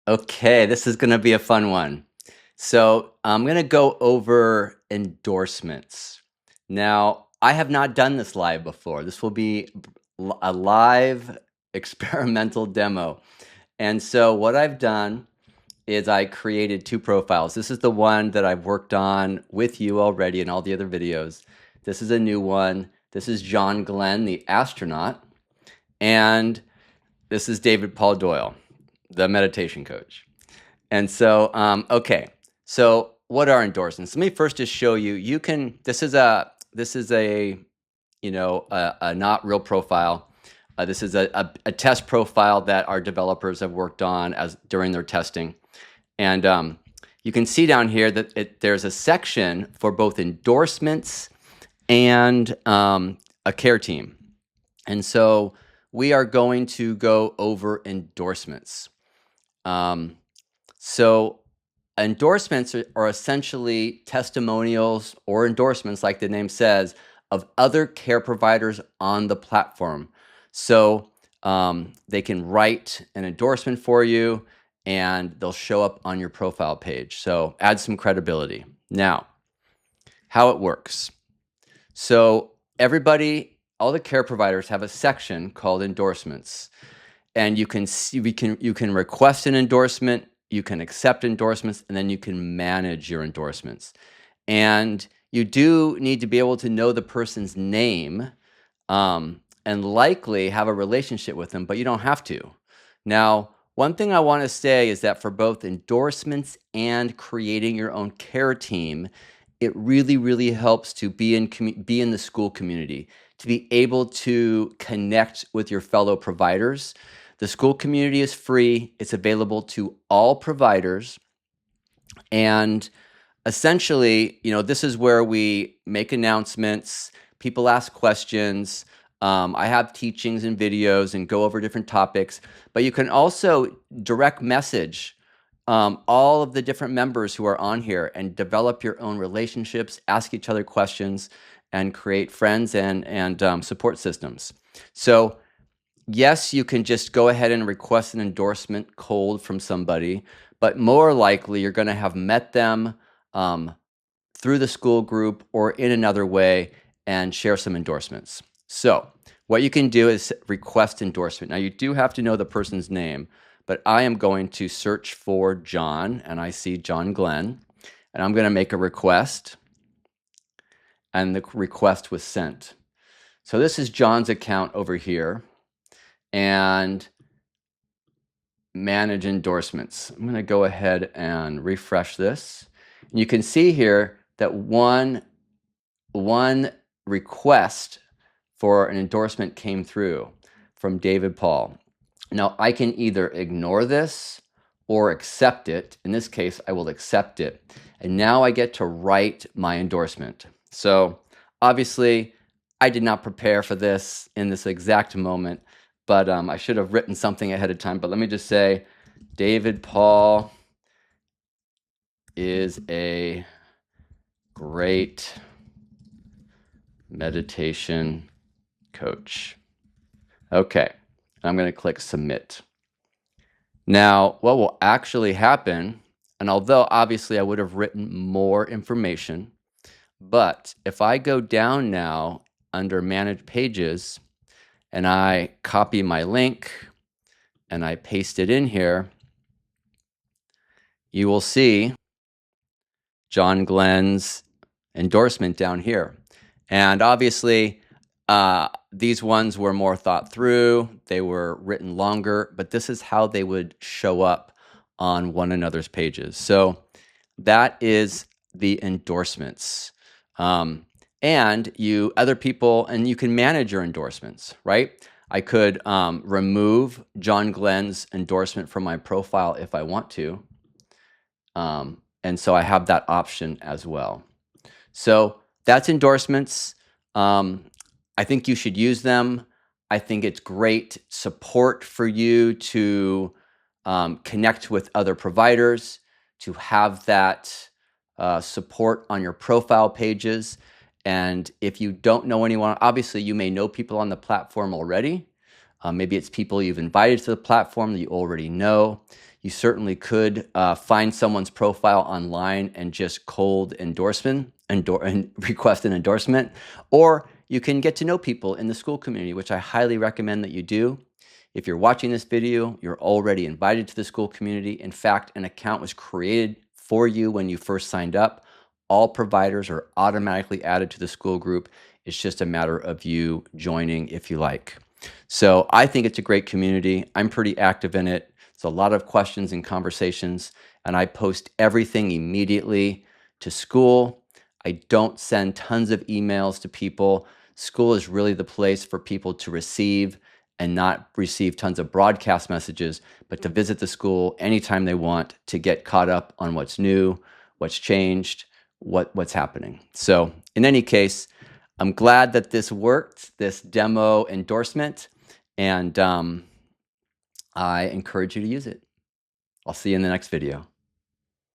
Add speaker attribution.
Speaker 1: Okay, this is going to be a fun one. So, I'm going to go over endorsements. Now, I have not done this live before. This will be a live experimental demo. And so, what I've done is I created two profiles. This is the one that I've worked on with you already in all the other videos. This is a new one. This is John Glenn, the astronaut. And this is David Paul Doyle, the meditation coach. And so, okay. So, what are endorsements? Let me first just show you. You can. This is a a not real profile. This is a test profile that our developers have worked on as during their testing, and you can see down here that there's a section for both endorsements and a care team. And so we are going to go over endorsements. Um, so endorsements are essentially testimonials or endorsements, like the name says, of other care providers on the platform. So they can write an endorsement for you and they'll show up on your profile page. So add some credibility. Now, how it works. So everybody, all the care providers have a section called endorsements. And you can request an endorsement, you can accept endorsements, and then you can manage your endorsements. And you do need to be able to know the person's name and likely have a relationship with them, but you don't have to. Now, one thing I want to say is that for both endorsements and creating your own care team, it really, really helps to be in the Skool community, to be able to connect with your fellow providers. The Skool community is free. It's available to all providers. And essentially, this is where we make announcements, people ask questions. I have teachings and videos and go over different topics, but you can also direct message all of the different members who are on here and develop your own relationships, ask each other questions, and create friends and support systems. So yes, you can just go ahead and request an endorsement cold from somebody, but more likely you're going to have met them through the Skool group or in another way and share some endorsements. So what you can do is request endorsement. Now you do have to know the person's name, but I am going to search for John, and I see John Glenn, and I'm going to make a request, and the request was sent. So this is John's account over here, and manage endorsements. I'm going to go ahead and refresh this. And you can see here that one request for an endorsement came through from David Paul. Now, I can either ignore this or accept it. In this case, I will accept it. And now I get to write my endorsement. So obviously, I did not prepare for this in this exact moment, but I should have written something ahead of time. But let me just say, David Paul is a great meditation coach. Okay, I'm going to click submit. Now, what will actually happen, and although obviously I would have written more information, but if I go down now under manage pages and I copy my link and I paste it in here, you will see John Glenn's endorsement down here. And obviously, these ones were more thought through. They were written longer, but this is how they would show up on one another's pages. So that is the endorsements. And other people, and you can manage your endorsements, right? I could remove John Glenn's endorsement from my profile if I want to. And so I have that option as well. So that's endorsements. I think you should use them. I think it's great support for you to connect with other providers, to have that support on your profile pages. And if you don't know anyone, obviously you may know people on the platform already. Maybe it's people you've invited to the platform that you already know. You certainly could find someone's profile online and just cold endorsement and request an endorsement, or you can get to know people in the Skool community, which I highly recommend that you do. If you're watching this video, you're already invited to the Skool community. In fact, an account was created for you when you first signed up. All providers are automatically added to the Skool group. It's just a matter of you joining if you like. So I think it's a great community. I'm pretty active in it. It's a lot of questions and conversations, and I post everything immediately to Skool. I don't send tons of emails to people. Skool is really the place for people to receive and not receive tons of broadcast messages, but to visit the Skool anytime they want to get caught up on what's new, what's changed, what's happening. So in any case, I'm glad that this worked, this demo endorsement, and I encourage you to use it. I'll see you in the next video.